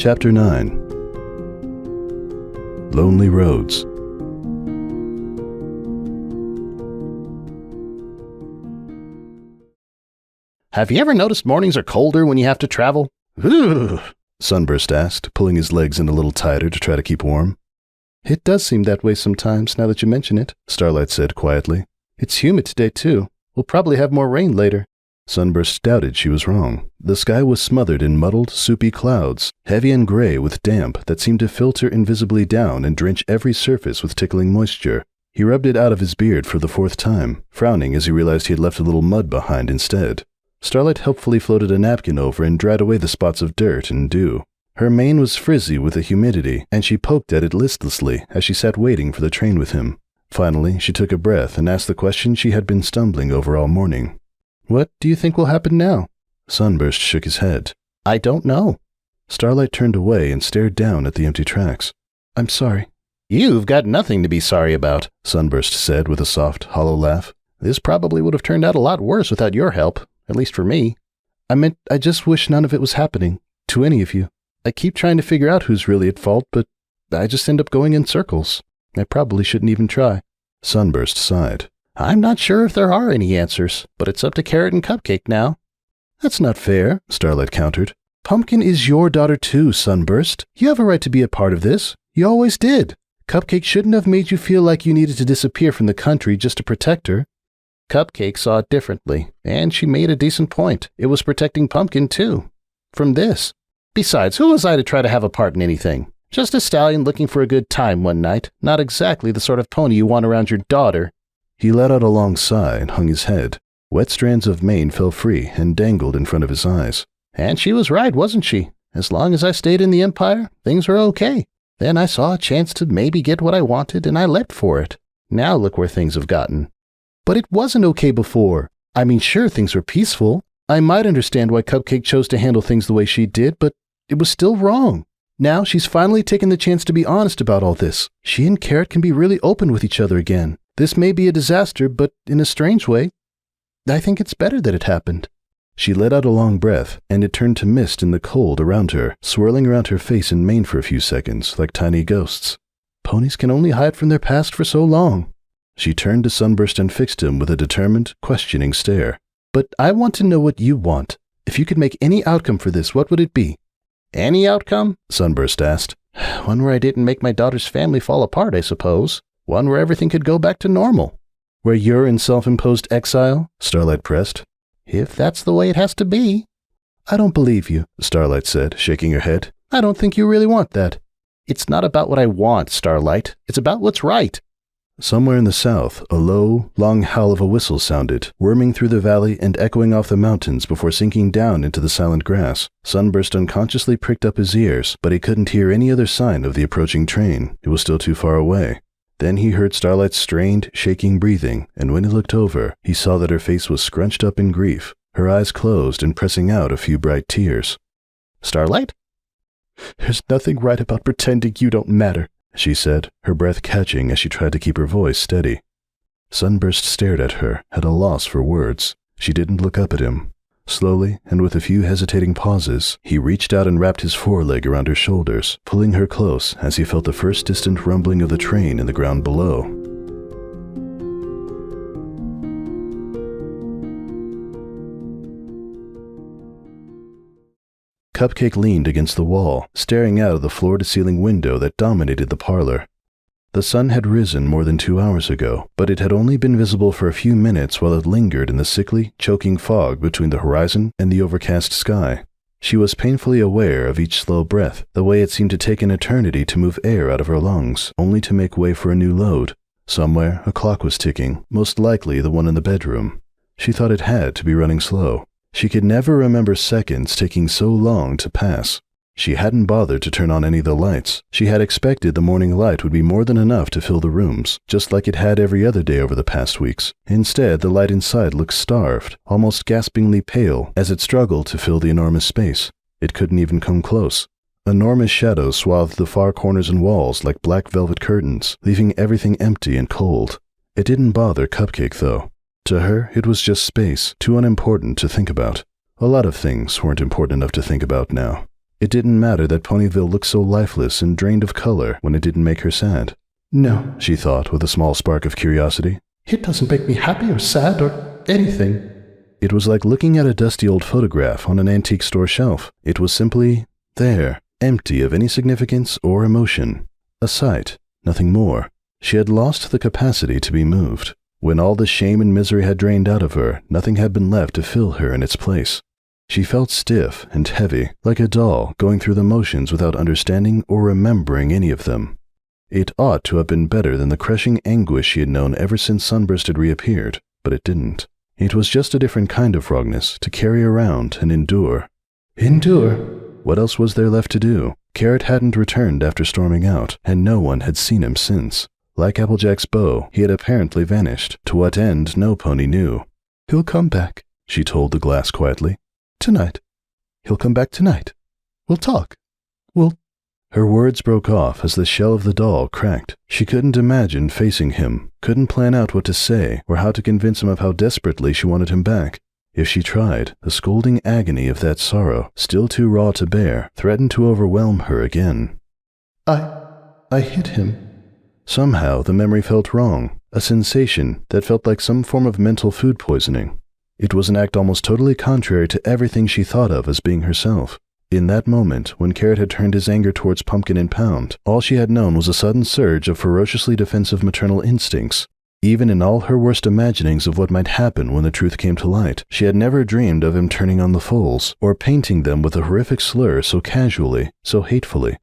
Chapter 9. Lonely Roads. Have you ever noticed mornings are colder when you have to travel? Ugh. Sunburst asked, pulling his legs in a little tighter to try to keep warm. It does seem that way sometimes, now that you mention it, Starlight said quietly. It's humid today, too. We'll probably have more rain later. Sunburst doubted she was wrong. The sky was smothered in muddled, soupy clouds, heavy and gray with damp that seemed to filter invisibly down and drench every surface with tickling moisture. He rubbed it out of his beard for the 4th time, frowning as he realized he had left a little mud behind instead. Starlight helpfully floated a napkin over and dried away the spots of dirt and dew. Her mane was frizzy with the humidity, and she poked at it listlessly as she sat waiting for the train with him. Finally, she took a breath and asked the question she had been stumbling over all morning. What do you think will happen now? Sunburst shook his head. I don't know. Starlight turned away and stared down at the empty tracks. I'm sorry. You've got nothing to be sorry about, Sunburst said with a soft, hollow laugh. This probably would have turned out a lot worse without your help, at least for me. I just wish none of it was happening, to any of you. I keep trying to figure out who's really at fault, but I just end up going in circles. I probably shouldn't even try. Sunburst sighed. I'm not sure if there are any answers, but it's up to Carrot and Cupcake now. That's not fair, Starlight countered. Pumpkin is your daughter too, Sunburst. You have a right to be a part of this. You always did. Cupcake shouldn't have made you feel like you needed to disappear from the country just to protect her. Cupcake saw it differently, and she made a decent point. It was protecting Pumpkin too. From this. Besides, who was I to try to have a part in anything? Just a stallion looking for a good time one night, not exactly the sort of pony you want around your daughter. He let out a long sigh and hung his head. Wet strands of mane fell free and dangled in front of his eyes. And she was right, wasn't she? As long as I stayed in the Empire, things were okay. Then I saw a chance to maybe get what I wanted, and I leapt for it. Now look where things have gotten. But it wasn't okay before. I mean, sure, things were peaceful. I might understand why Cupcake chose to handle things the way she did, but it was still wrong. Now she's finally taken the chance to be honest about all this. She and Carrot can be really open with each other again. This may be a disaster, but in a strange way, I think it's better that it happened. She let out a long breath, and it turned to mist in the cold around her, swirling around her face and mane for a few seconds, like tiny ghosts. Ponies can only hide from their past for so long. She turned to Sunburst and fixed him with a determined, questioning stare. But I want to know what you want. If you could make any outcome for this, what would it be? Any outcome? Sunburst asked. One where I didn't make my daughter's family fall apart, I suppose. One where everything could go back to normal. Where you're in self-imposed exile? Starlight pressed. If that's the way it has to be. I don't believe you, Starlight said, shaking her head. I don't think you really want that. It's not about what I want, Starlight. It's about what's right. Somewhere in the south, a low, long howl of a whistle sounded, worming through the valley and echoing off the mountains before sinking down into the silent grass. Sunburst unconsciously pricked up his ears, but he couldn't hear any other sign of the approaching train. It was still too far away. Then he heard Starlight's strained, shaking breathing, and when he looked over, he saw that her face was scrunched up in grief, her eyes closed and pressing out a few bright tears. Starlight? There's nothing right about pretending you don't matter, she said, her breath catching as she tried to keep her voice steady. Sunburst stared at her, at a loss for words. She didn't look up at him. Slowly, and with a few hesitating pauses, he reached out and wrapped his foreleg around her shoulders, pulling her close as he felt the first distant rumbling of the train in the ground below. Cupcake leaned against the wall, staring out of the floor-to-ceiling window that dominated the parlor. The sun had risen more than 2 hours ago, but it had only been visible for a few minutes while it lingered in the sickly, choking fog between the horizon and the overcast sky. She was painfully aware of each slow breath, the way it seemed to take an eternity to move air out of her lungs, only to make way for a new load. Somewhere, a clock was ticking, most likely the one in the bedroom. She thought it had to be running slow. She could never remember seconds taking so long to pass. She hadn't bothered to turn on any of the lights. She had expected the morning light would be more than enough to fill the rooms, just like it had every other day over the past weeks. Instead, the light inside looked starved, almost gaspingly pale, as it struggled to fill the enormous space. It couldn't even come close. Enormous shadows swathed the far corners and walls like black velvet curtains, leaving everything empty and cold. It didn't bother Cupcake, though. To her, it was just space, too unimportant to think about. A lot of things weren't important enough to think about now. It didn't matter that Ponyville looked so lifeless and drained of color when it didn't make her sad. No, She thought with a small spark of curiosity. it doesn't make me happy or sad or anything. It was like looking at a dusty old photograph on an antique store shelf. It was simply there, empty of any significance or emotion. A sight, nothing more. She had lost the capacity to be moved. When all the shame and misery had drained out of her, nothing had been left to fill her in its place. She felt stiff and heavy, like a doll going through the motions without understanding or remembering any of them. It ought to have been better than the crushing anguish she had known ever since Sunburst had reappeared, but it didn't. It was just a different kind of wrongness to carry around and endure. Endure? What else was there left to do? Carrot hadn't returned after storming out, and no one had seen him since. Like Applejack's bow, he had apparently vanished, to what end no pony knew. He'll come back, she told the glass quietly. tonight. He'll come back tonight. We'll talk. Her words broke off as the shell of the doll cracked. She couldn't imagine facing him, couldn't plan out what to say or how to convince him of how desperately she wanted him back. If she tried, the scolding agony of that sorrow, still too raw to bear, threatened to overwhelm her again. I hit him. Somehow the memory felt wrong, a sensation that felt like some form of mental food poisoning. It was an act almost totally contrary to everything she thought of as being herself. In that moment, when Carrot had turned his anger towards Pumpkin and Pound, all she had known was a sudden surge of ferociously defensive maternal instincts. Even in all her worst imaginings of what might happen when the truth came to light, she had never dreamed of him turning on the foals, or painting them with a horrific slur so casually, so hatefully.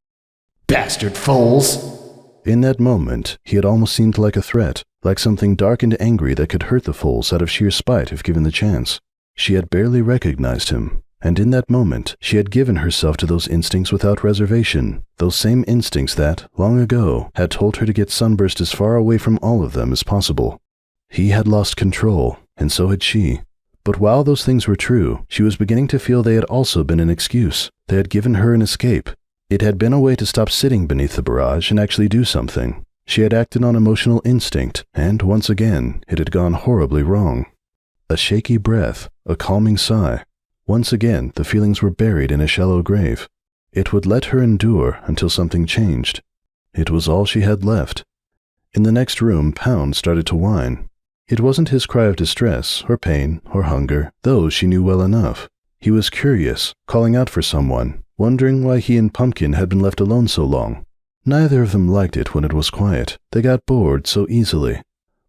Bastard foals! In that moment, he had almost seemed like a threat, like something dark and angry that could hurt the foals out of sheer spite if given the chance. She had barely recognized him. And in that moment, she had given herself to those instincts without reservation, those same instincts that, long ago, had told her to get Sunburst as far away from all of them as possible. He had lost control, and so had she. But while those things were true, she was beginning to feel they had also been an excuse. They had given her an escape. It had been a way to stop sitting beneath the barrage and actually do something. She had acted on emotional instinct, and once again, it had gone horribly wrong. A shaky breath, a calming sigh. Once again, the feelings were buried in a shallow grave. It would let her endure until something changed. It was all she had left. In the next room, Pound started to whine. It wasn't his cry of distress, or pain, or hunger. Those she knew well enough. He was curious, calling out for someone, wondering why he and Pumpkin had been left alone so long. Neither of them liked it when it was quiet. They got bored so easily.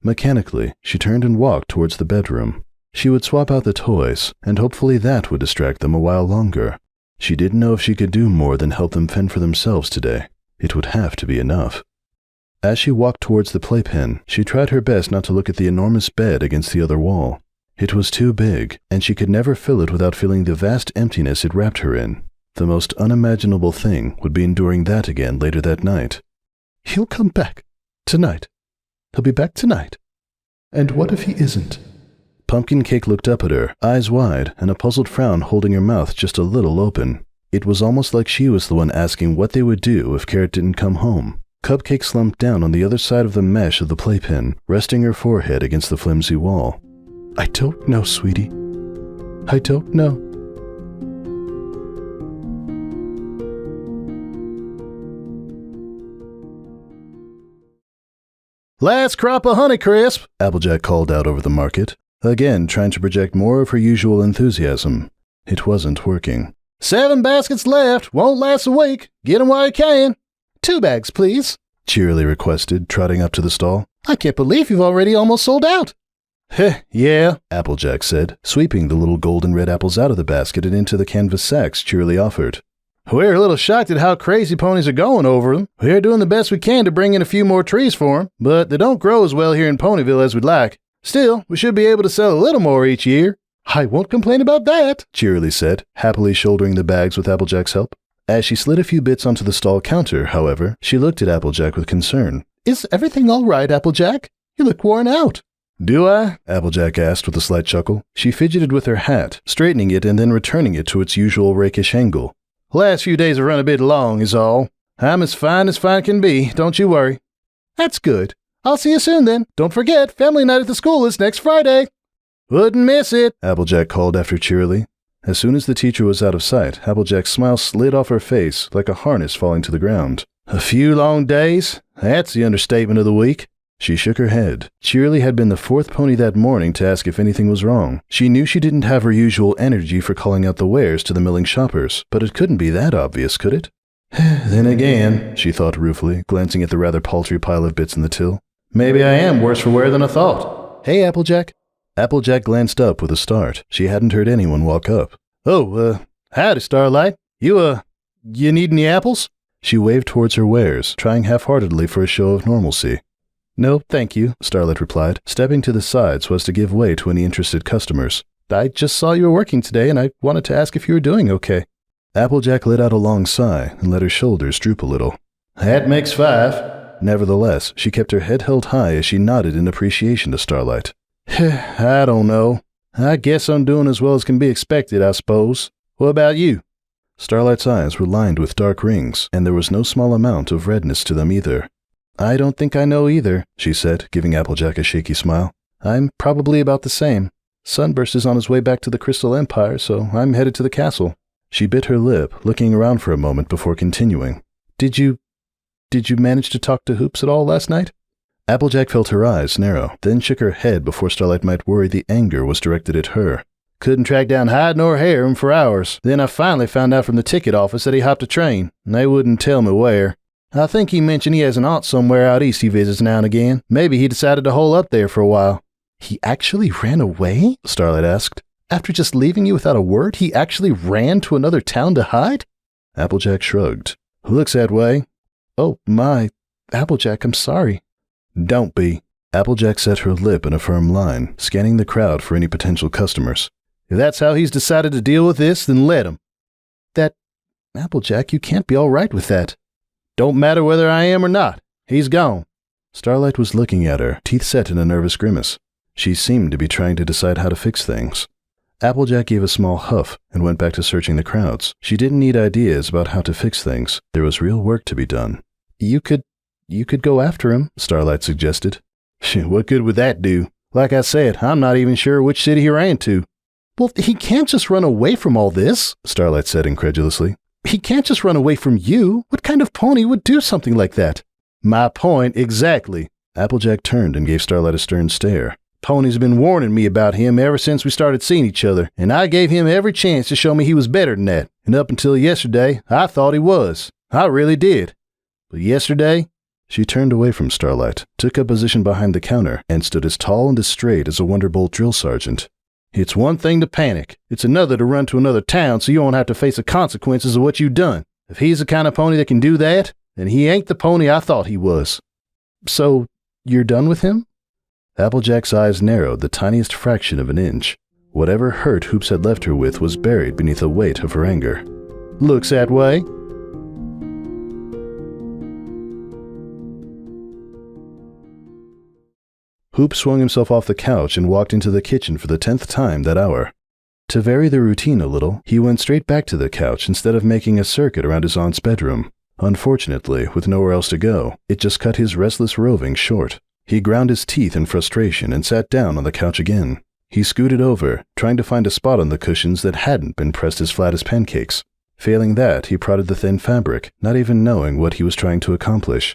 Mechanically, she turned and walked towards the bedroom. She would swap out the toys, and hopefully that would distract them a while longer. She didn't know if she could do more than help them fend for themselves today. It would have to be enough. As she walked towards the playpen, she tried her best not to look at the enormous bed against the other wall. It was too big, and she could never fill it without feeling the vast emptiness it wrapped her in. The most unimaginable thing would be enduring that again later that night. He'll come back. Tonight. He'll be back tonight. And what if he isn't? Pumpkin Cake looked up at her, eyes wide, and a puzzled frown holding her mouth just a little open. It was almost like she was the one asking what they would do if Carrot didn't come home. Cupcake slumped down on the other side of the mesh of the playpen, resting her forehead against the flimsy wall. I don't know, sweetie. I don't know. Last crop of Honeycrisp, Applejack called out over the market, again trying to project more of her usual enthusiasm. It wasn't working. 7 baskets left, won't last a week. Get 'em while you can. 2 bags, please, Cheerily requested, trotting up to the stall. I can't believe you've already almost sold out. Heh, yeah, Applejack said, sweeping the little golden red apples out of the basket and into the canvas sacks Cheerily offered. We're a little shocked at how crazy ponies are going over them. We're doing the best we can to bring in a few more trees for them, but they don't grow as well here in Ponyville as we'd like. Still, we should be able to sell a little more each year. I won't complain about that, Cheerily said, happily shouldering the bags with Applejack's help. As she slid a few bits onto the stall counter, however, she looked at Applejack with concern. Is everything all right, Applejack? You look worn out. Do I? Applejack asked with a slight chuckle. She fidgeted with her hat, straightening it and then returning it to its usual rakish angle. Last few days have run a bit long, is all. I'm as fine can be, don't you worry. That's good. I'll see you soon then. Don't forget, family night at the school is next Friday. Wouldn't miss it, Applejack called after Cheerily. As soon as the teacher was out of sight, Applejack's smile slid off her face like a harness falling to the ground. A few long days? That's the understatement of the week. She shook her head. Cheerily had been the fourth pony that morning to ask if anything was wrong. She knew she didn't have her usual energy for calling out the wares to the milling shoppers, but it couldn't be that obvious, could it? Then again, she thought ruefully, glancing at the rather paltry pile of bits in the till. Maybe I am worse for wear than I thought. Hey, Applejack. Applejack glanced up with a start. She hadn't heard anyone walk up. Oh, howdy, Starlight. You need any apples? She waved towards her wares, trying half-heartedly for a show of normalcy. No, thank you, Starlight replied, stepping to the side so as to give way to any interested customers. I just saw you were working today, and I wanted to ask if you were doing okay. Applejack let out a long sigh and let her shoulders droop a little. That makes 5. Nevertheless, she kept her head held high as she nodded in appreciation to Starlight. I don't know. I guess I'm doing as well as can be expected, I suppose. What about you? Starlight's eyes were lined with dark rings, and there was no small amount of redness to them either. I don't think I know either, she said, giving Applejack a shaky smile. I'm probably about the same. Sunburst is on his way back to the Crystal Empire, so I'm headed to the castle. She bit her lip, looking around for a moment before continuing. Did you manage to talk to Hoops at all last night? Applejack felt her eyes narrow, then shook her head before Starlight might worry the anger was directed at her. Couldn't track down hide nor hair him for hours. Then I finally found out from the ticket office that he hopped a train, and they wouldn't tell me where. I think he mentioned he has an aunt somewhere out east he visits now and again. Maybe he decided to hole up there for a while. He actually ran away? Starlight asked. After just leaving you without a word, he actually ran to another town to hide? Applejack shrugged. Looks that way. Oh, my. Applejack, I'm sorry. Don't be. Applejack set her lip in a firm line, scanning the crowd for any potential customers. If that's how he's decided to deal with this, then let him. Applejack, you can't be all right with that. Don't matter whether I am or not. He's gone. Starlight was looking at her, teeth set in a nervous grimace. She seemed to be trying to decide how to fix things. Applejack gave a small huff and went back to searching the crowds. She didn't need ideas about how to fix things. There was real work to be done. You could go after him, Starlight suggested. What good would that do? Like I said, I'm not even sure which city he ran to. Well, he can't just run away from all this, Starlight said incredulously. He can't just run away from you. What kind of pony would do something like that? My point exactly. Applejack turned and gave Starlight a stern stare. Pony's been warning me about him ever since we started seeing each other, and I gave him every chance to show me he was better than that. And up until yesterday, I thought he was. I really did. But yesterday... She turned away from Starlight, took a position behind the counter, and stood as tall and as straight as a Wonderbolt drill sergeant. It's one thing to panic. It's another to run to another town so you won't have to face the consequences of what you've done. If he's the kind of pony that can do that, then he ain't the pony I thought he was. So, you're done with him? Applejack's eyes narrowed the tiniest fraction of an inch. Whatever hurt Hoops had left her with was buried beneath the weight of her anger. Looks that way. Hoops swung himself off the couch and walked into the kitchen for the 10th time that hour. To vary the routine a little, he went straight back to the couch instead of making a circuit around his aunt's bedroom. Unfortunately, with nowhere else to go, it just cut his restless roving short. He ground his teeth in frustration and sat down on the couch again. He scooted over, trying to find a spot on the cushions that hadn't been pressed as flat as pancakes. Failing that, he prodded the thin fabric, not even knowing what he was trying to accomplish.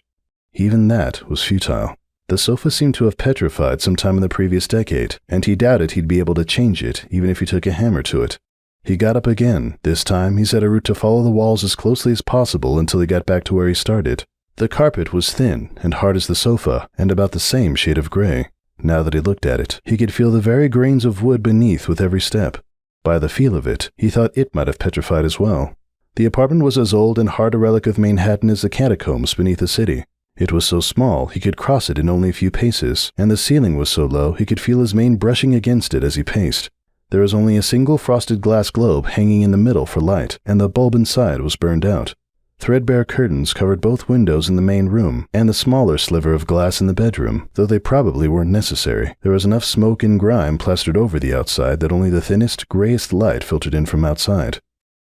Even that was futile. The sofa seemed to have petrified sometime in the previous decade, and he doubted he'd be able to change it even if he took a hammer to it. He got up again. This time, he set a route to follow the walls as closely as possible until he got back to where he started. The carpet was thin and hard as the sofa, and about the same shade of gray. Now that he looked at it, he could feel the very grains of wood beneath with every step. By the feel of it, he thought it might have petrified as well. The apartment was as old and hard a relic of Manhattan as the catacombs beneath the city. It was so small he could cross it in only a few paces, and the ceiling was so low he could feel his mane brushing against it as he paced. There was only a single frosted glass globe hanging in the middle for light, and the bulb inside was burned out. Threadbare curtains covered both windows in the main room, and the smaller sliver of glass in the bedroom, though they probably weren't necessary. There was enough smoke and grime plastered over the outside that only the thinnest, grayest light filtered in from outside.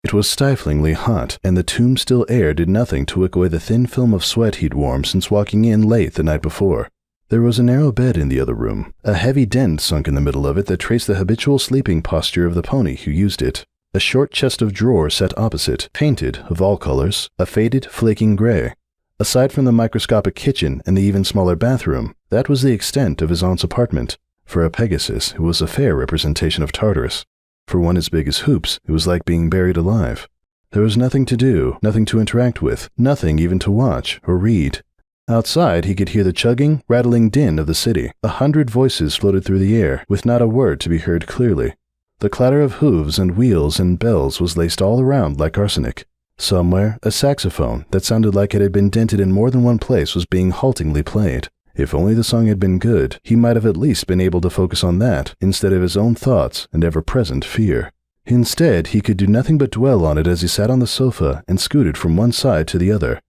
It was stiflingly hot, and the tomb-still air did nothing to wick away the thin film of sweat he'd warmed since walking in late the night before. There was a narrow bed in the other room, a heavy dent sunk in the middle of it that traced the habitual sleeping posture of the pony who used it. A short chest of drawers sat opposite, painted, of all colors, a faded, flaking gray. Aside from the microscopic kitchen and the even smaller bathroom, that was the extent of his aunt's apartment. For a Pegasus, it was a fair representation of Tartarus. For one as big as Hoops, it was like being buried alive. There was nothing to do, nothing to interact with, nothing even to watch or read. Outside, he could hear the chugging, rattling din of the city. 100 voices floated through the air, with not a word to be heard clearly. The clatter of hooves and wheels and bells was laced all around like arsenic. Somewhere, a saxophone that sounded like it had been dented in more than one place was being haltingly played. If only the song had been good, he might have at least been able to focus on that, instead of his own thoughts and ever-present fear. Instead, he could do nothing but dwell on it as he sat on the sofa and scooted from one side to the other.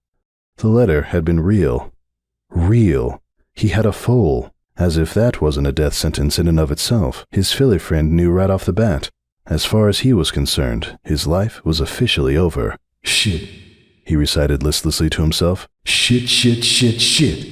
The letter had been real. Real. He had a foal. As if that wasn't a death sentence in and of itself, his filly friend knew right off the bat. As far as he was concerned, his life was officially over. Shit, he recited listlessly to himself. Shit, shit, shit, shit.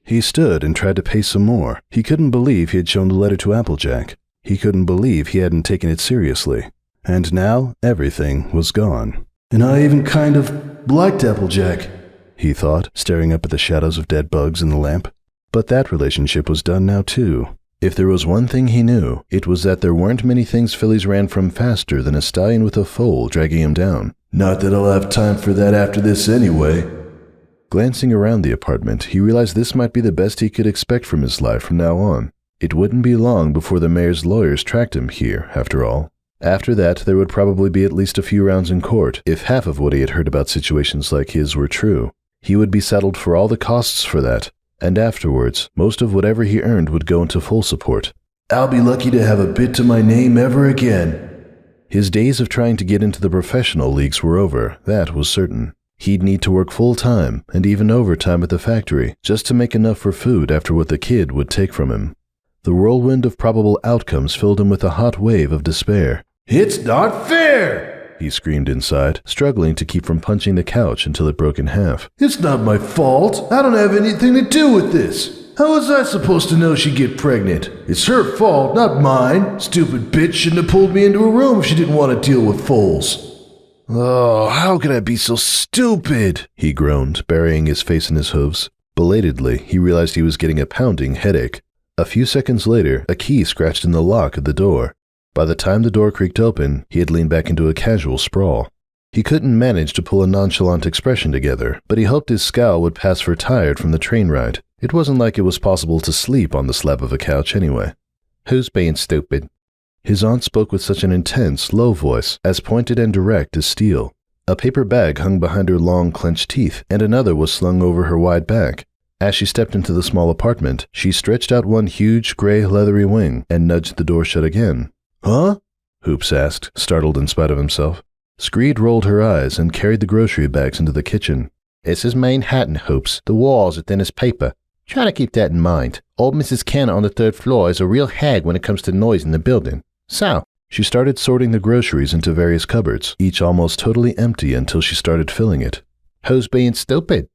He stood and tried to pace some more. He couldn't believe he had shown the letter to Applejack. He couldn't believe he hadn't taken it seriously. And now, everything was gone. And I even kind of liked Applejack, he thought, staring up at the shadows of dead bugs in the lamp. But that relationship was done now too. If there was one thing he knew, it was that there weren't many things fillies ran from faster than a stallion with a foal dragging him down. Not that I'll have time for that after this anyway. Glancing around the apartment, he realized this might be the best he could expect from his life from now on. It wouldn't be long before the mayor's lawyers tracked him here, after all. After that, there would probably be at least a few rounds in court, if half of what he had heard about situations like his were true. He would be saddled for all the costs for that, and afterwards, most of whatever he earned would go into full support. I'll be lucky to have a bit to my name ever again. His days of trying to get into the professional leagues were over, that was certain. He'd need to work full-time, and even overtime at the factory, just to make enough for food after what the kid would take from him. The whirlwind of probable outcomes filled him with a hot wave of despair. It's not fair! He screamed inside, struggling to keep from punching the couch until it broke in half. It's not my fault. I don't have anything to do with this. How was I supposed to know she'd get pregnant? It's her fault, not mine. Stupid bitch shouldn't have pulled me into a room if she didn't want to deal with foals. Oh, how could I be so stupid? He groaned, burying his face in his hooves. Belatedly, he realized he was getting a pounding headache. A few seconds later, a key scratched in the lock of the door. By the time the door creaked open, he had leaned back into a casual sprawl. He couldn't manage to pull a nonchalant expression together, but he hoped his scowl would pass for tired from the train ride. It wasn't like it was possible to sleep on the slab of a couch anyway. Who's being stupid? His aunt spoke with such an intense, low voice, as pointed and direct as steel. A paper bag hung behind her long, clenched teeth, and another was slung over her wide back. As she stepped into the small apartment, she stretched out one huge, gray, leathery wing and nudged the door shut again. Huh? Hoops asked, startled in spite of himself. Screed rolled her eyes and carried the grocery bags into the kitchen. This is Manhattan, Hoops. The walls are thin as paper. Try to keep that in mind. Old Mrs. Kenner on the 3rd floor is a real hag when it comes to noise in the building. So, she started sorting the groceries into various cupboards, each almost totally empty until she started filling it. Who's being stupid?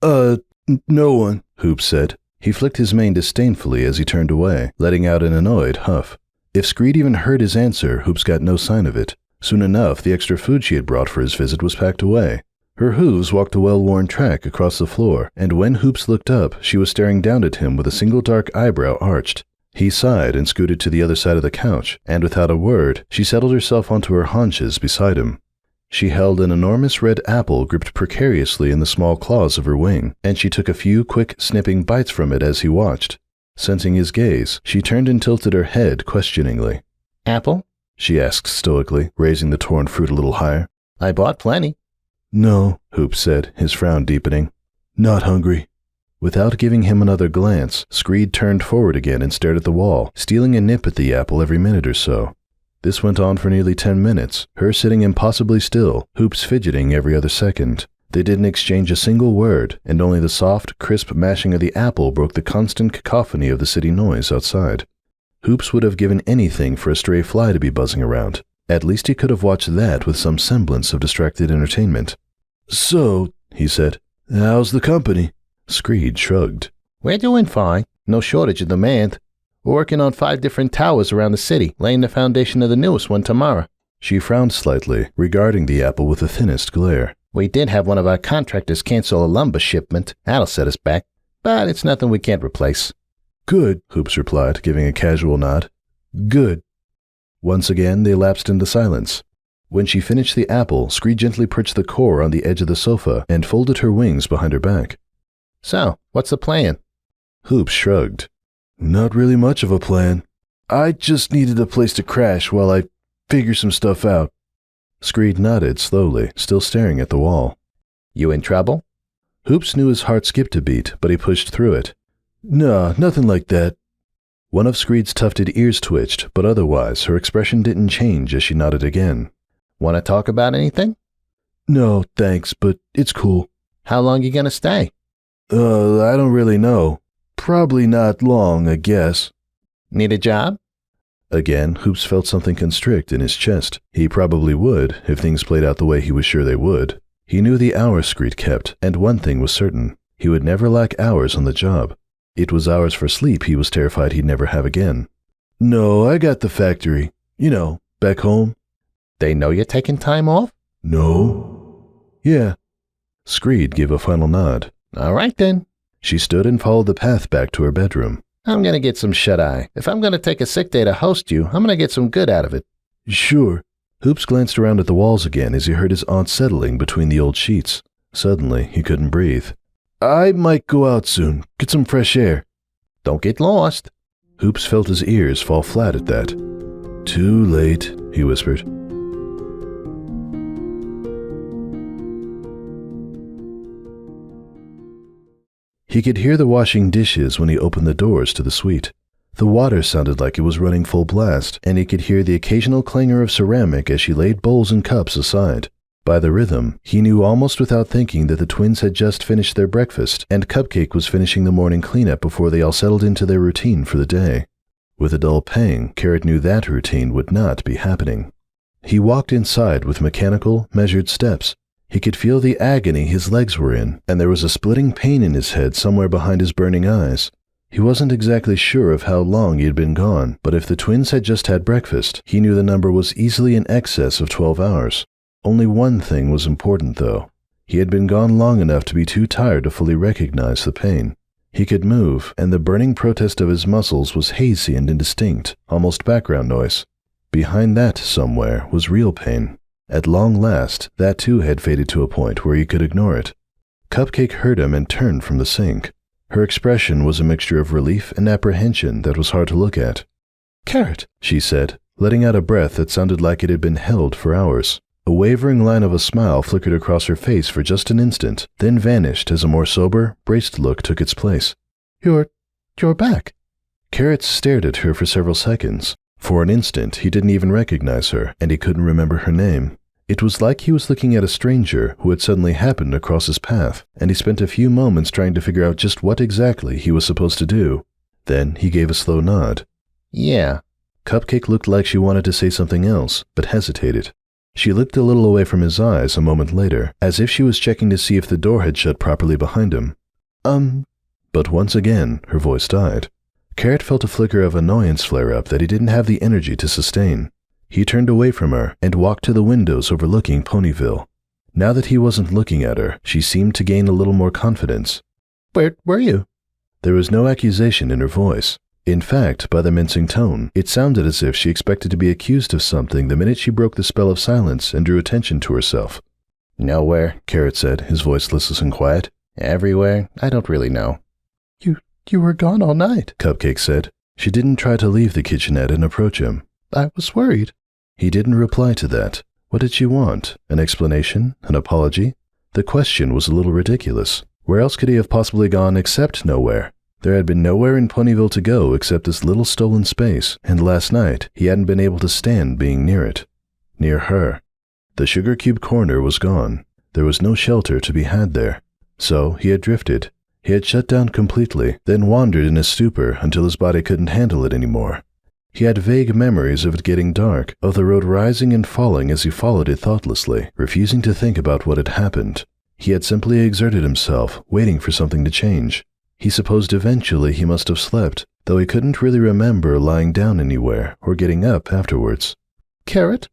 No one, Hoops said. He flicked his mane disdainfully as he turned away, letting out an annoyed huff. If Screed even heard his answer, Hoops got no sign of it. Soon enough, the extra food she had brought for his visit was packed away. Her hooves walked a well-worn track across the floor, and when Hoops looked up, she was staring down at him with a single dark eyebrow arched. He sighed and scooted to the other side of the couch, and without a word, she settled herself onto her haunches beside him. She held an enormous red apple gripped precariously in the small claws of her wing, and she took a few quick, snipping bites from it as he watched. Sensing his gaze, she turned and tilted her head questioningly. Apple? She asked stoically, raising the torn fruit a little higher. I bought plenty. No, Hoops said, his frown deepening. Not hungry. Without giving him another glance, Screed turned forward again and stared at the wall, stealing a nip at the apple every minute or so. This went on for nearly 10 minutes, her sitting impossibly still, Hoops fidgeting every other second. They didn't exchange a single word, and only the soft, crisp mashing of the apple broke the constant cacophony of the city noise outside. Hoops would have given anything for a stray fly to be buzzing around. At least he could have watched that with some semblance of distracted entertainment. So, he said, how's the company? Screed shrugged. We're doing fine. No shortage of demand. We're working on 5 different towers around the city, laying the foundation of the newest one tomorrow. She frowned slightly, regarding the apple with the thinnest glare. We did have one of our contractors cancel a lumber shipment. That'll set us back. But it's nothing we can't replace. Good, Hoops replied, giving a casual nod. Good. Once again, they lapsed into silence. When she finished the apple, Screed gently perched the core on the edge of the sofa and folded her wings behind her back. So, what's the plan? Hoops shrugged. Not really much of a plan. I just needed a place to crash while I figure some stuff out. Screed nodded slowly, still staring at the wall. You in trouble? Hoops knew his heart skipped a beat, but he pushed through it. Nah, nothing like that. One of Screed's tufted ears twitched, but otherwise her expression didn't change as she nodded again. Want to talk about anything? No, thanks, but it's cool. How long you gonna stay? I don't really know. Probably not long, I guess. Need a job? Again, Hoops felt something constrict in his chest. He probably would, if things played out the way he was sure they would. He knew the hours Screed kept, and one thing was certain. He would never lack hours on the job. It was hours for sleep he was terrified he'd never have again. No, I got the factory. You know, back home. They know you're taking time off? No. Yeah. Screed gave a final nod. All right then. She stood and followed the path back to her bedroom. I'm gonna get some shut-eye. If I'm gonna take a sick day to host you, I'm gonna get some good out of it. Sure. Hoops glanced around at the walls again as he heard his aunt settling between the old sheets. Suddenly, he couldn't breathe. I might go out soon, get some fresh air. Don't get lost. Hoops felt his ears fall flat at that. Too late, he whispered. He could hear the washing dishes when he opened the doors to the suite. The water sounded like it was running full blast, and he could hear the occasional clangor of ceramic as she laid bowls and cups aside. By the rhythm, he knew almost without thinking that the twins had just finished their breakfast, and Cupcake was finishing the morning cleanup before they all settled into their routine for the day. With a dull pang, Carrot knew that routine would not be happening. He walked inside with mechanical, measured steps. He could feel the agony his legs were in, and there was a splitting pain in his head somewhere behind his burning eyes. He wasn't exactly sure of how long he had been gone, but if the twins had just had breakfast, he knew the number was easily in excess of 12 hours. Only one thing was important, though. He had been gone long enough to be too tired to fully recognize the pain. He could move, and the burning protest of his muscles was hazy and indistinct, almost background noise. Behind that, somewhere, was real pain. At long last, that too had faded to a point where he could ignore it. Cupcake heard him and turned from the sink. Her expression was a mixture of relief and apprehension that was hard to look at. "Carrot," she said, letting out a breath that sounded like it had been held for hours. A wavering line of a smile flickered across her face for just an instant, then vanished as a more sober, braced look took its place. You're back." Carrot stared at her for several seconds. For an instant, he didn't even recognize her, and he couldn't remember her name. It was like he was looking at a stranger who had suddenly happened across his path, and he spent a few moments trying to figure out just what exactly he was supposed to do. Then he gave a slow nod. Yeah. Cupcake looked like she wanted to say something else, but hesitated. She looked a little away from his eyes a moment later, as if she was checking to see if the door had shut properly behind him. But once again, her voice died. Carrot felt a flicker of annoyance flare up that he didn't have the energy to sustain. He turned away from her and walked to the windows overlooking Ponyville. Now that he wasn't looking at her, she seemed to gain a little more confidence. Where were you? There was no accusation in her voice. In fact, by the mincing tone, it sounded as if she expected to be accused of something the minute she broke the spell of silence and drew attention to herself. Nowhere, Carrot said, his voice listless and quiet. Everywhere? I don't really know. You were gone all night, Cupcake said. She didn't try to leave the kitchenette and approach him. I was worried. He didn't reply to that. What did she want? An explanation? An apology? The question was a little ridiculous. Where else could he have possibly gone except nowhere? There had been nowhere in Ponyville to go except this little stolen space, and last night he hadn't been able to stand being near it. Near her. The Sugarcube Corner was gone. There was no shelter to be had there. So he had drifted. He had shut down completely, then wandered in a stupor until his body couldn't handle it anymore. He had vague memories of it getting dark, of the road rising and falling as he followed it thoughtlessly, refusing to think about what had happened. He had simply exerted himself, waiting for something to change. He supposed eventually he must have slept, though he couldn't really remember lying down anywhere or getting up afterwards. Carrot?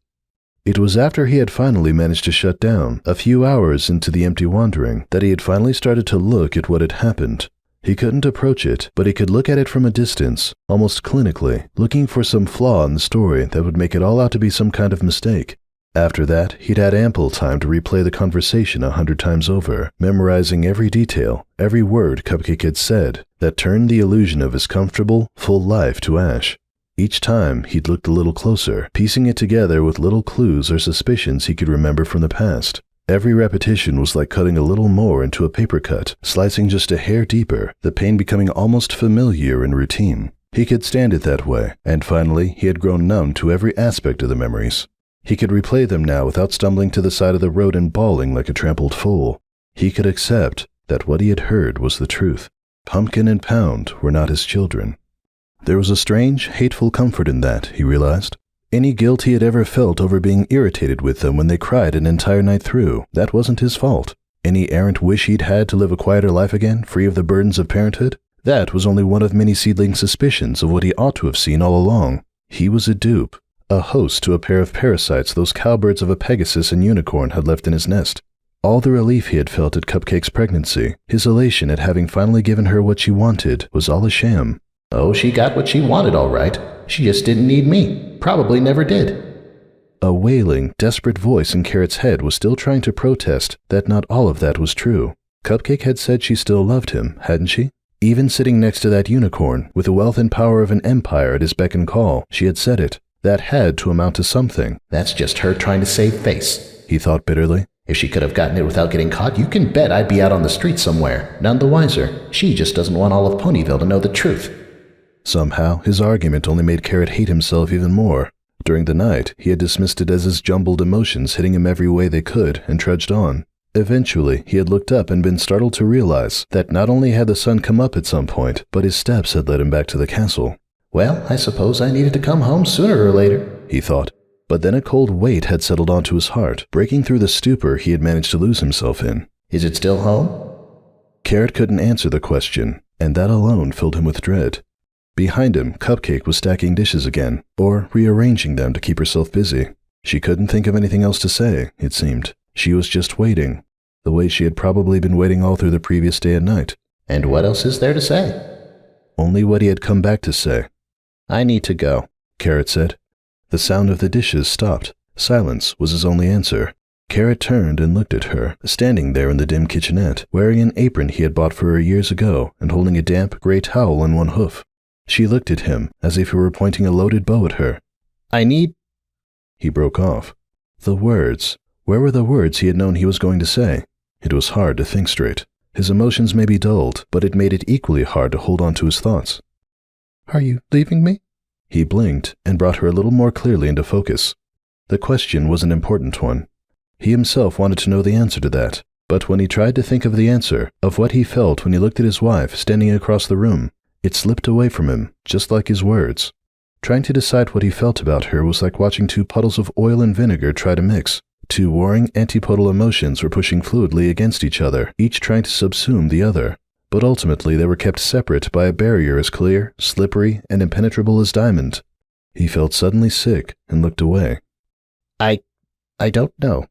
It was after he had finally managed to shut down, a few hours into the empty wandering, that he had finally started to look at what had happened. He couldn't approach it, but he could look at it from a distance, almost clinically, looking for some flaw in the story that would make it all out to be some kind of mistake. After that, he'd had ample time to replay the conversation 100 times over, memorizing every detail, every word Cupcake had said, that turned the illusion of his comfortable, full life to ash. Each time, he'd looked a little closer, piecing it together with little clues or suspicions he could remember from the past. Every repetition was like cutting a little more into a paper cut, slicing just a hair deeper, the pain becoming almost familiar and routine. He could stand it that way, and finally, he had grown numb to every aspect of the memories. He could replay them now without stumbling to the side of the road and bawling like a trampled fool. He could accept that what he had heard was the truth. Pumpkin and Pound were not his children. There was a strange, hateful comfort in that, he realized. Any guilt he had ever felt over being irritated with them when they cried an entire night through, that wasn't his fault. Any errant wish he'd had to live a quieter life again, free of the burdens of parenthood, that was only one of many seedling suspicions of what he ought to have seen all along. He was a dupe, a host to a pair of parasites those cowbirds of a Pegasus and Unicorn had left in his nest. All the relief he had felt at Cupcake's pregnancy, his elation at having finally given her what she wanted, was all a sham. Oh, she got what she wanted all right. She just didn't need me. Probably never did. A wailing, desperate voice in Carrot's head was still trying to protest that not all of that was true. Cupcake had said she still loved him, hadn't she? Even sitting next to that unicorn, with the wealth and power of an empire at his beck and call, she had said it. That had to amount to something. That's just her trying to save face, he thought bitterly. If she could have gotten it without getting caught, you can bet I'd be out on the street somewhere, none the wiser. She just doesn't want all of Ponyville to know the truth. Somehow, his argument only made Carrot hate himself even more. During the night, he had dismissed it as his jumbled emotions hitting him every way they could and trudged on. Eventually, he had looked up and been startled to realize that not only had the sun come up at some point, but his steps had led him back to the castle. Well, I suppose I needed to come home sooner or later, he thought. But then a cold weight had settled onto his heart, breaking through the stupor he had managed to lose himself in. Is it still home? Carrot couldn't answer the question, and that alone filled him with dread. Behind him, Cupcake was stacking dishes again, or rearranging them to keep herself busy. She couldn't think of anything else to say, it seemed. She was just waiting, the way she had probably been waiting all through the previous day and night. And what else is there to say? Only what he had come back to say. I need to go, Carrot said. The sound of the dishes stopped. Silence was his only answer. Carrot turned and looked at her, standing there in the dim kitchenette, wearing an apron he had bought for her years ago and holding a damp, gray towel on one hoof. She looked at him as if he were pointing a loaded bow at her. I need... He broke off. The words. Where were the words he had known he was going to say? It was hard to think straight. His emotions may be dulled, but it made it equally hard to hold on to his thoughts. Are you leaving me? He blinked and brought her a little more clearly into focus. The question was an important one. He himself wanted to know the answer to that, but when he tried to think of the answer, of what he felt when he looked at his wife standing across the room, it slipped away from him, just like his words. Trying to decide what he felt about her was like watching two puddles of oil and vinegar try to mix. Two warring antipodal emotions were pushing fluidly against each other, each trying to subsume the other. But ultimately they were kept separate by a barrier as clear, slippery, and impenetrable as diamond. He felt suddenly sick and looked away. I don't know.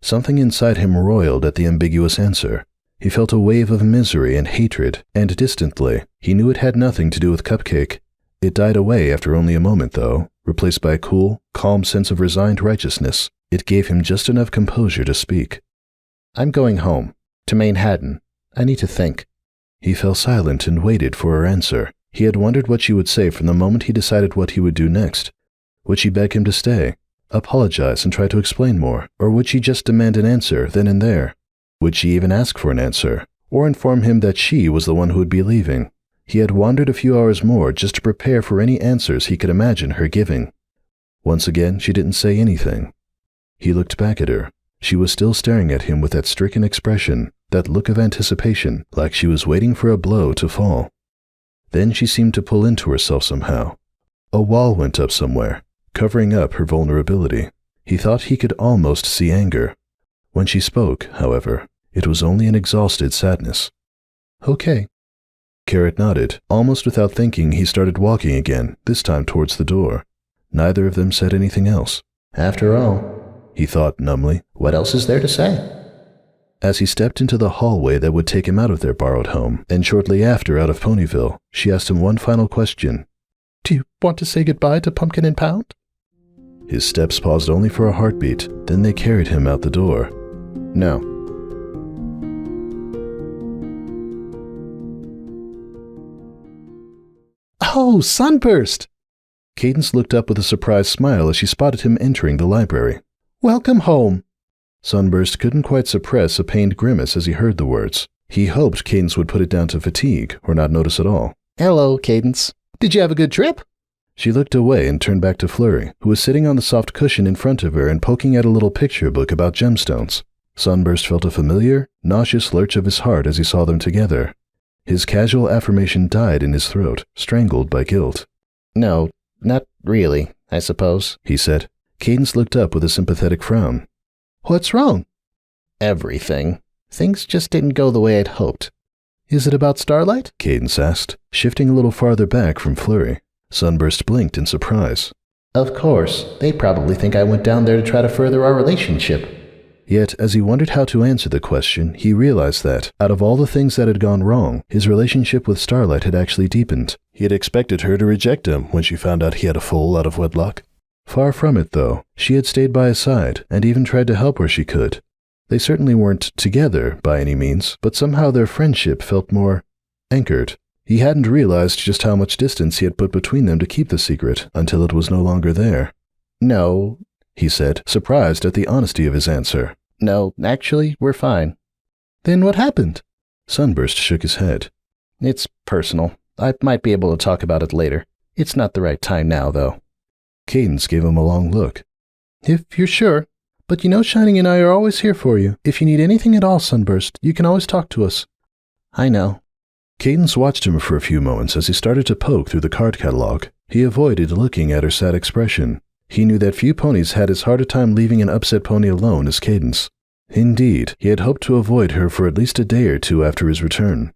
Something inside him roiled at the ambiguous answer. He felt a wave of misery and hatred, and distantly, he knew it had nothing to do with Cupcake. It died away after only a moment, though, replaced by a cool, calm sense of resigned righteousness. It gave him just enough composure to speak. I'm going home, to Manhattan. I need to think. He fell silent and waited for her answer. He had wondered what she would say from the moment he decided what he would do next. Would she beg him to stay, apologize and try to explain more, or would she just demand an answer then and there? Would she even ask for an answer, or inform him that she was the one who would be leaving? He had wandered a few hours more just to prepare for any answers he could imagine her giving. Once again, she didn't say anything. He looked back at her. She was still staring at him with that stricken expression, that look of anticipation, like she was waiting for a blow to fall. Then she seemed to pull into herself somehow. A wall went up somewhere, covering up her vulnerability. He thought he could almost see anger. When she spoke, however, it was only an exhausted sadness. Okay. Carrot nodded. Almost without thinking, he started walking again, this time towards the door. Neither of them said anything else. After all, he thought numbly, what else is there to say? As he stepped into the hallway that would take him out of their borrowed home, and shortly after out of Ponyville, she asked him one final question. Do you want to say goodbye to Pumpkin and Pound? His steps paused only for a heartbeat, then they carried him out the door. No. Oh, Sunburst! Cadence looked up with a surprised smile as she spotted him entering the library. Welcome home. Sunburst couldn't quite suppress a pained grimace as he heard the words. He hoped Cadence would put it down to fatigue, or not notice at all. Hello, Cadence. Did you have a good trip? She looked away and turned back to Flurry, who was sitting on the soft cushion in front of her and poking at a little picture book about gemstones. Sunburst felt a familiar, nauseous lurch of his heart as he saw them together. His casual affirmation died in his throat, strangled by guilt. No, not really, I suppose, he said. Cadence looked up with a sympathetic frown. What's wrong? Everything. Things just didn't go the way I'd hoped. Is it about Starlight? Cadence asked, shifting a little farther back from Flurry. Sunburst blinked in surprise. Of course. They probably think I went down there to try to further our relationship. Yet, as he wondered how to answer the question, he realized that, out of all the things that had gone wrong, his relationship with Starlight had actually deepened. He had expected her to reject him when she found out he had a foal out of wedlock. Far from it, though. She had stayed by his side, and even tried to help where she could. They certainly weren't together, by any means, but somehow their friendship felt more anchored. He hadn't realized just how much distance he had put between them to keep the secret, until it was no longer there. No, he said, surprised at the honesty of his answer. No, actually, we're fine. Then what happened? Sunburst shook his head. It's personal. I might be able to talk about it later. It's not the right time now, though. Cadence gave him a long look. If you're sure. But you know Shining and I are always here for you. If you need anything at all, Sunburst, you can always talk to us. I know. Cadence watched him for a few moments as he started to poke through the card catalog. He avoided looking at her sad expression. He knew that few ponies had as hard a time leaving an upset pony alone as Cadence. Indeed, he had hoped to avoid her for at least a day or two after his return.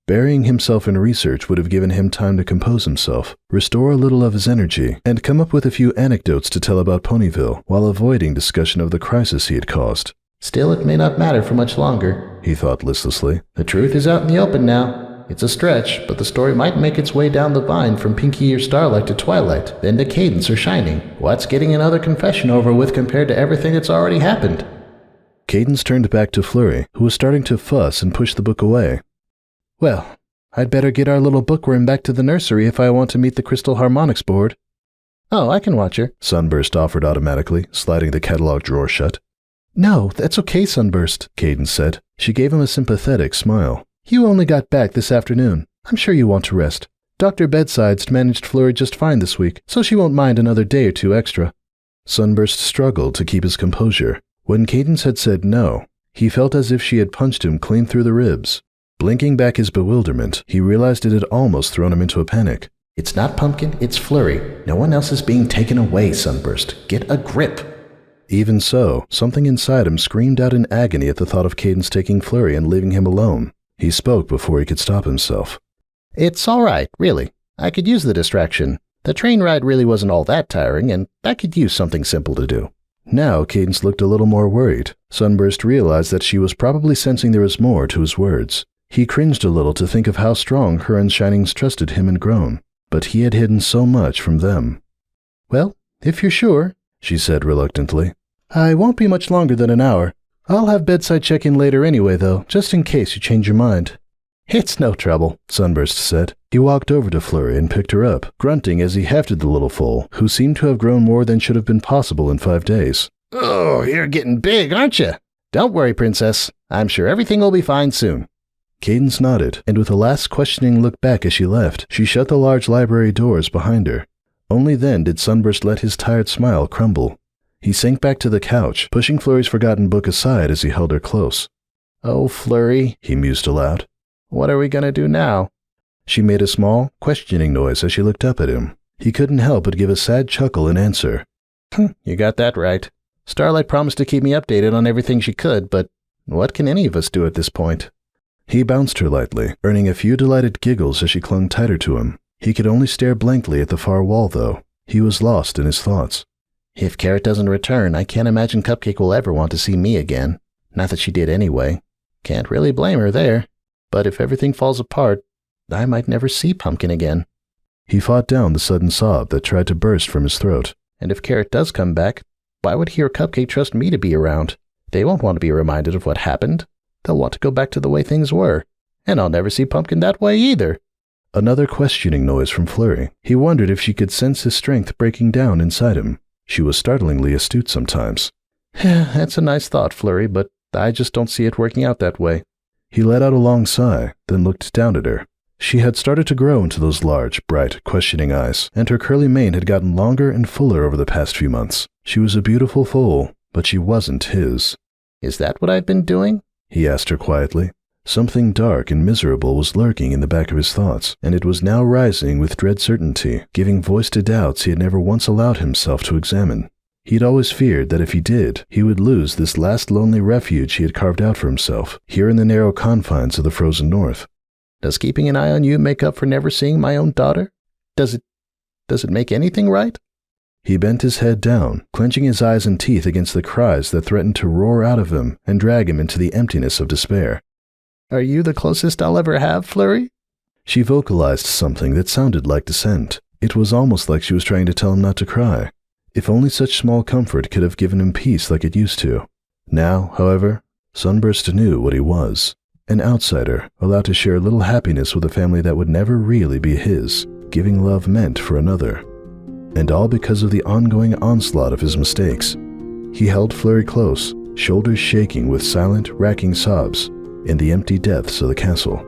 Burying himself in research would have given him time to compose himself, restore a little of his energy, and come up with a few anecdotes to tell about Ponyville, while avoiding discussion of the crisis he had caused. Still, it may not matter for much longer, he thought listlessly. The truth is out in the open now. It's a stretch, but the story might make its way down the vine from Pinky or Starlight to Twilight, then to Cadence or Shining. What's getting another confession over with compared to everything that's already happened? Cadence turned back to Flurry, who was starting to fuss and push the book away. Well, I'd better get our little bookworm back to the nursery if I want to meet the Crystal Harmonics board. Oh, I can watch her, Sunburst offered automatically, sliding the catalog drawer shut. No, that's okay, Sunburst, Cadence said. She gave him a sympathetic smile. You only got back this afternoon. I'm sure you want to rest. Dr. Bedsides managed Flurry just fine this week, so she won't mind another day or two extra. Sunburst struggled to keep his composure. When Cadence had said no, he felt as if she had punched him clean through the ribs. Blinking back his bewilderment, he realized it had almost thrown him into a panic. It's not Pumpkin, it's Flurry. No one else is being taken away, Sunburst. Get a grip. Even so, something inside him screamed out in agony at the thought of Cadence taking Flurry and leaving him alone. He spoke before he could stop himself. It's all right, really. I could use the distraction. The train ride really wasn't all that tiring, and I could use something simple to do. Now Cadence looked a little more worried. Sunburst realized that she was probably sensing there was more to his words. He cringed a little to think of how strong her and Shinings trusted him and grown, but he had hidden so much from them. Well, if you're sure, she said reluctantly. I won't be much longer than an hour. I'll have bedside check in later anyway, though, just in case you change your mind. It's no trouble, Sunburst said. He walked over to Flurry and picked her up, grunting as he hefted the little foal, who seemed to have grown more than should have been possible in 5 days. Oh, you're getting big, aren't you? Don't worry, Princess. I'm sure everything will be fine soon. Cadence nodded, and with a last questioning look back as she left, she shut the large library doors behind her. Only then did Sunburst let his tired smile crumble. He sank back to the couch, pushing Flurry's forgotten book aside as he held her close. Oh, Flurry, he mused aloud. What are we going to do now? She made a small, questioning noise as she looked up at him. He couldn't help but give a sad chuckle in answer. You got that right. Starlight promised to keep me updated on everything she could, but what can any of us do at this point? He bounced her lightly, earning a few delighted giggles as she clung tighter to him. He could only stare blankly at the far wall, though. He was lost in his thoughts. If Carrot doesn't return, I can't imagine Cupcake will ever want to see me again. Not that she did anyway. Can't really blame her there. But if everything falls apart, I might never see Pumpkin again. He fought down the sudden sob that tried to burst from his throat. And if Carrot does come back, why would he or Cupcake trust me to be around? They won't want to be reminded of what happened. They'll want to go back to the way things were. And I'll never see Pumpkin that way either. Another questioning noise from Flurry. He wondered if she could sense his strength breaking down inside him. She was startlingly astute sometimes. That's a nice thought, Flurry, but I just don't see it working out that way. He let out a long sigh, then looked down at her. She had started to grow into those large, bright, questioning eyes, and her curly mane had gotten longer and fuller over the past few months. She was a beautiful foal, but she wasn't his. Is that what I've been doing? He asked her quietly. Something dark and miserable was lurking in the back of his thoughts, and it was now rising with dread certainty, giving voice to doubts he had never once allowed himself to examine. He'd always feared that if he did, he would lose this last lonely refuge he had carved out for himself, here in the narrow confines of the frozen north. Does keeping an eye on you make up for never seeing my own daughter? Does it make anything right? He bent his head down, clenching his eyes and teeth against the cries that threatened to roar out of him and drag him into the emptiness of despair. Are you the closest I'll ever have, Flurry? She vocalized something that sounded like dissent. It was almost like she was trying to tell him not to cry. If only such small comfort could have given him peace like it used to. Now, however, Sunburst knew what he was. An outsider, allowed to share a little happiness with a family that would never really be his, giving love meant for another. And all because of the ongoing onslaught of his mistakes. He held Flurry close, shoulders shaking with silent, racking sobs, in the empty depths of the castle.